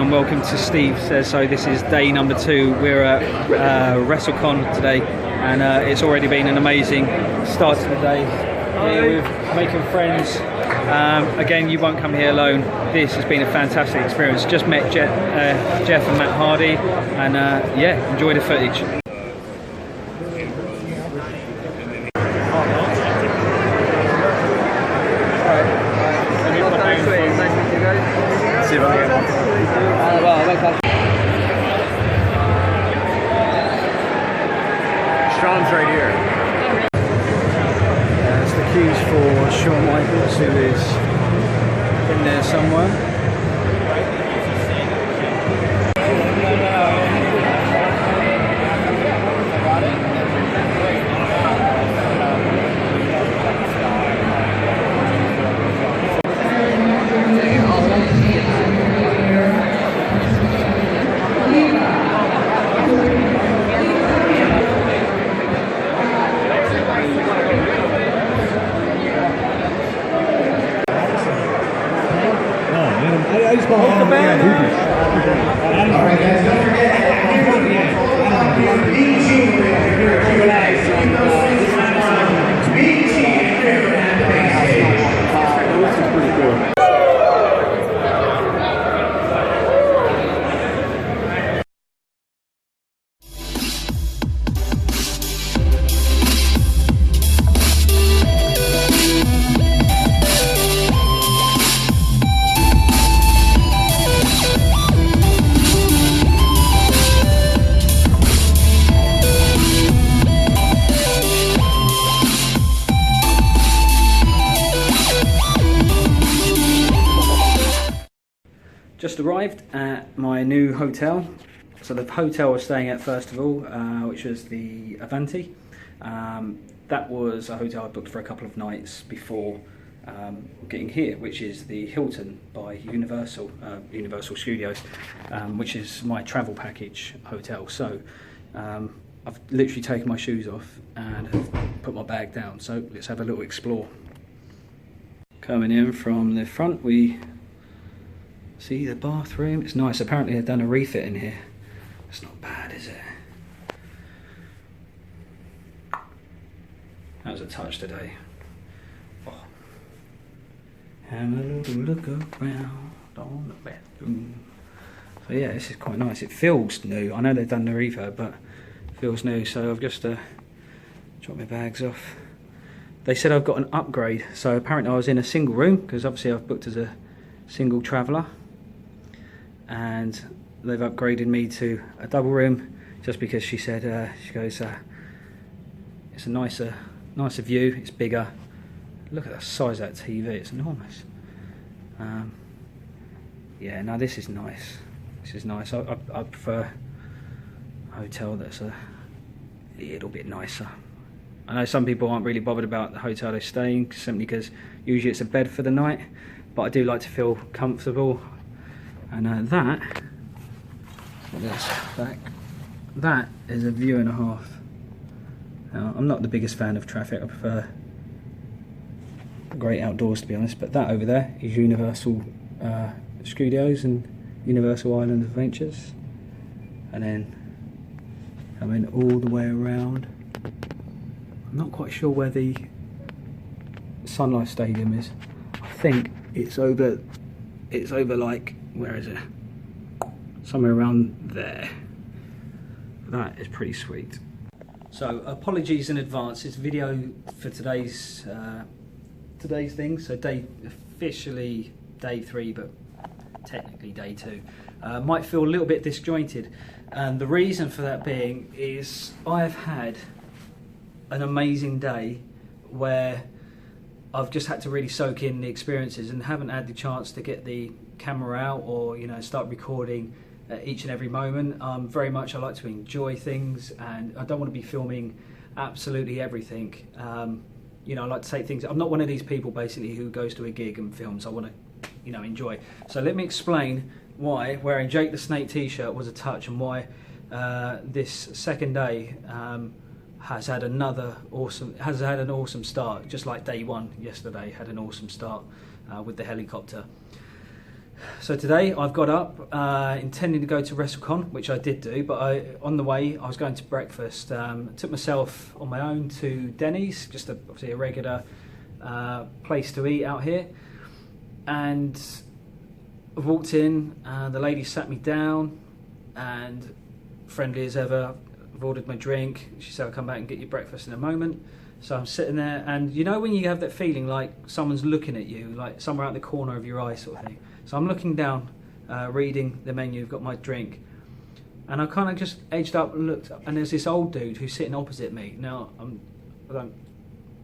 and welcome to Steve Says So. This is day number 2. We're at Wrestlecon today, and it's already been an amazing start to the day. Here with making friends. Again, you won't come here alone. This has been a fantastic experience. Just met Jeff and Matt Hardy, and yeah, enjoy the footage. Sean's right here. That's the keys for Shawn Michaels, who is in there somewhere. I just call the band. All right, guys, don't forget Just arrived at my new hotel. So the hotel I was staying at first of all, which was the Avanti. That was a hotel I booked for a couple of nights before getting here, which is the Hilton by Universal Studios, which is my travel package hotel. So I've literally taken my shoes off and have put my bag down. So let's have a little explore. Coming in from the front, we see the bathroom. It's nice. Apparently they've done a refit in here. It's not bad, is it? That was a touch today. Oh. Have a little look around on the bathroom. So yeah, this is quite nice. It feels new. I know they've done the refurb, but it feels new. So I've just dropped my bags off. They said I've got an upgrade. So apparently I was in a single room, because obviously I've booked as a single traveller. And they've upgraded me to a double room just because she said, she goes, it's a nicer view, it's bigger. Look at the size of that TV, it's enormous. Yeah, no, this is nice. This is nice. I prefer a hotel that's a little bit nicer. I know some people aren't really bothered about the hotel they're staying simply because usually it's a bed for the night, but I do like to feel comfortable. And that is a view and a half. Now, I'm not the biggest fan of traffic. I prefer great outdoors, to be honest. But that over there is Universal Studios and Universal Island Adventures. And then coming all the way around. I'm not quite sure where the Sun Life Stadium is. I think it's over like, where is it? Somewhere around there. That is pretty sweet. So apologies in advance. This video for today's thing. So officially day 3, but technically day 2. Might feel a little bit disjointed, and the reason for that being is I've had an amazing day where I've just had to really soak in the experiences and haven't had the chance to get the camera out or start recording each and every moment. Very much I like to enjoy things, and I don't want to be filming absolutely everything. I like to take things. I'm not one of these people basically who goes to a gig and films. I want to enjoy. So let me explain why wearing Jake the Snake t-shirt was a touch, and why this second day has had an awesome start, just like day 1 yesterday had an awesome start with the helicopter. So today I've got up intending to go to Wrestlecon, which I did do, but on the way I was going to breakfast. Took myself on my own to Denny's, just obviously a regular place to eat out here, and I walked in, the lady sat me down, and friendly as ever, I've ordered my drink. She said I'll come back and get you breakfast in a moment. So I'm sitting there, and you know when you have that feeling like someone's looking at you, like somewhere out the corner of your eye sort of thing. So I'm looking down, reading the menu, I've got my drink, and I kind of just edged up and looked up, and there's this old dude who's sitting opposite me. Now, I don't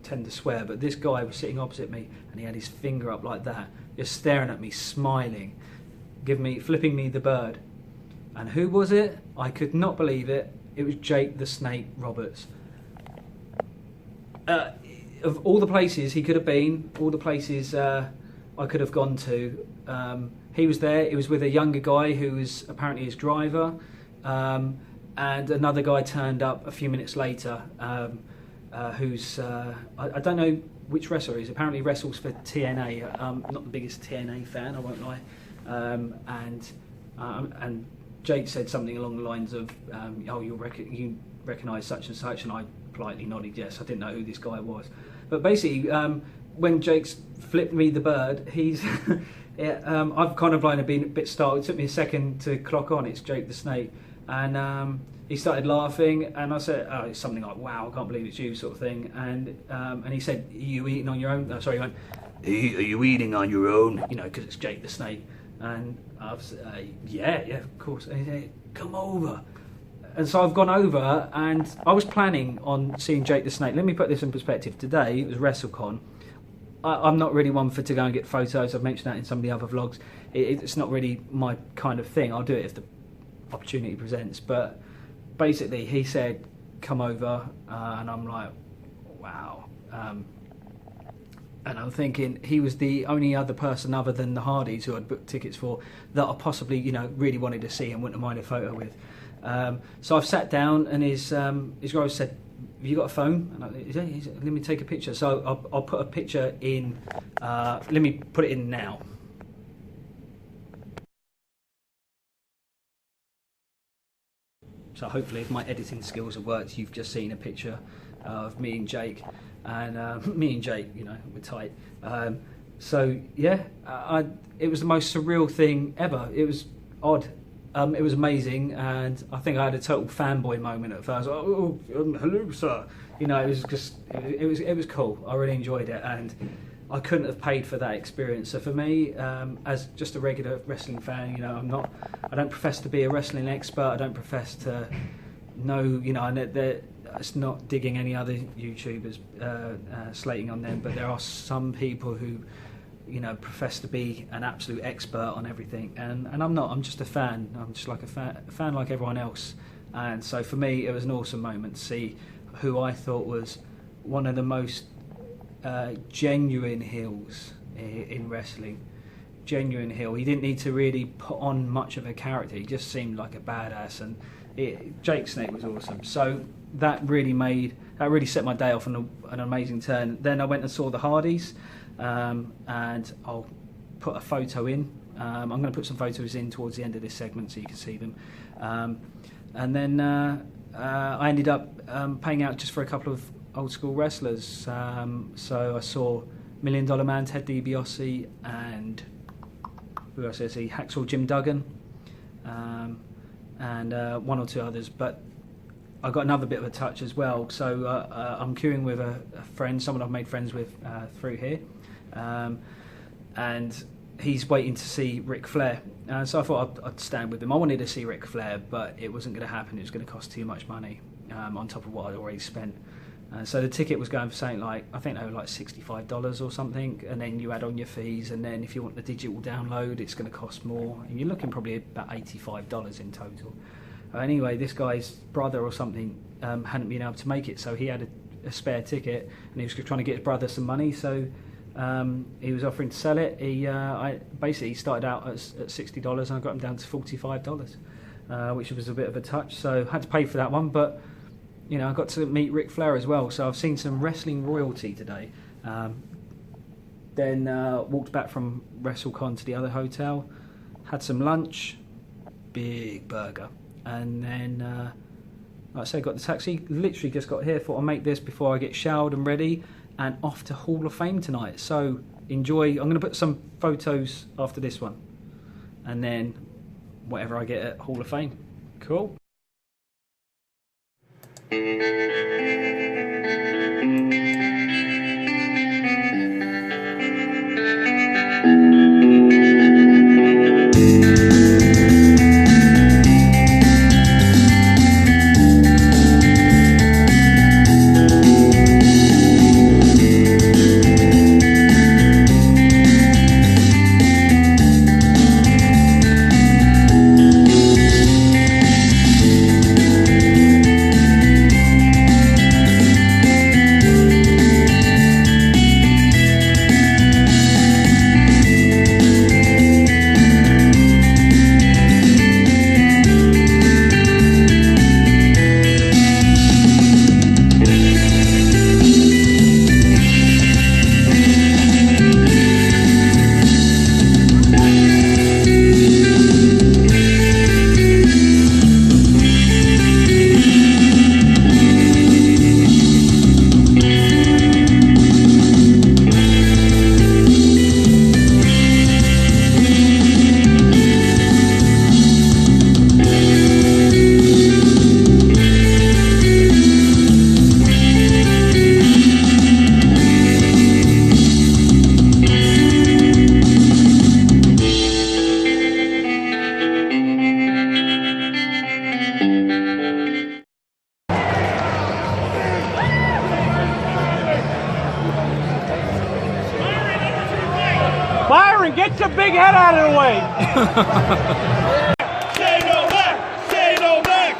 tend to swear, but this guy was sitting opposite me, and he had his finger up like that, just staring at me, smiling, flipping me the bird. And who was it? I could not believe it. It was Jake the Snake Roberts. Of all the places he could have been, all the places I could have gone to, he was there. He was with a younger guy who was apparently his driver, and another guy turned up a few minutes later, who's I don't know which wrestler he is. Apparently wrestles for TNA. Not the biggest TNA fan, I won't lie. And Jake said something along the lines of, "Oh, you recognise such and such," and I politely nodded yes. I didn't know who this guy was, but basically, when Jake's flipped me the bird, he's I've kind of like been a bit startled. It took me a second to clock on. It's Jake the Snake, and he started laughing, and I said, "Oh, it's something like, wow, I can't believe it's you," sort of thing, and he said, "Are you eating on your own?" Oh, sorry, he went, "Are you eating on your own?" You know, because it's Jake the Snake. And I've said, yeah, of course. And he said, "Come over." And so I've gone over, and I was planning on seeing Jake the Snake. Let me put this in perspective. Today, it was WrestleCon. I'm not really one to go and get photos. I've mentioned that in some of the other vlogs. It's not really my kind of thing. I'll do it if the opportunity presents. But basically, he said, "Come over," and I'm like, wow. And I'm thinking he was the only other person other than the Hardys who I'd booked tickets for that I possibly, really wanted to see and wouldn't mind a photo with. So I've sat down, and his guy said, "Have you got a phone?" And he said, "Let me take a picture." So I'll put a picture in. Let me put it in now. So hopefully, if my editing skills have worked, you've just seen a picture of me and Jake. And me and Jake, we're tight. So yeah, it was the most surreal thing ever. It was odd. It was amazing, and I think I had a total fanboy moment at first. "Oh, hello, sir." It was just, it was cool. I really enjoyed it, and I couldn't have paid for that experience. So for me, as just a regular wrestling fan, I don't profess to be a wrestling expert. I don't profess to know, and it's not digging any other YouTubers, slating on them, but there are some people who, profess to be an absolute expert on everything, and I'm not. I'm just a fan. I'm just like a fan like everyone else. And so for me, it was an awesome moment to see who I thought was one of the most genuine heels in wrestling. Genuine heel. He didn't need to really put on much of a character. He just seemed like a badass, and Jake Snake was awesome. So that really set my day off on an amazing turn. Then I went and saw the Hardys, and I'll put a photo in. I'm going to put some photos in towards the end of this segment so you can see them. And then I ended up paying out just for a couple of old school wrestlers. So I saw $1 Million Man Ted DiBiase, and who else did I see? Hacksaw Jim Duggan, and one or two others. But I got another bit of a touch as well. So I'm queuing with a friend, someone I've made friends with through here, and he's waiting to see Ric Flair. So I thought I'd stand with him. I wanted to see Ric Flair, but it wasn't going to happen. It was going to cost too much money on top of what I'd already spent. So the ticket was going for something like, I think they were like $65 or something, and then you add on your fees, and then if you want the digital download, it's going to cost more, and you're looking probably about $85 in total. Anyway, this guy's brother or something hadn't been able to make it, so he had a spare ticket, and he was trying to get his brother some money, so he was offering to sell it. I basically started out at $60, and I got him down to $45, which was a bit of a touch, so I had to pay for that one, but I got to meet Ric Flair as well, so I've seen some wrestling royalty today. Then walked back from Wrestlecon to the other hotel, had some lunch, big burger, and then like I said, got the taxi, literally just got here, thought I'll make this before I get showered and ready, and off to Hall of Fame tonight. So enjoy. I'm going to put some photos after this one, and then whatever I get at Hall of Fame. Cool. Byron, get your big head out of the way. Say no back! Say no back!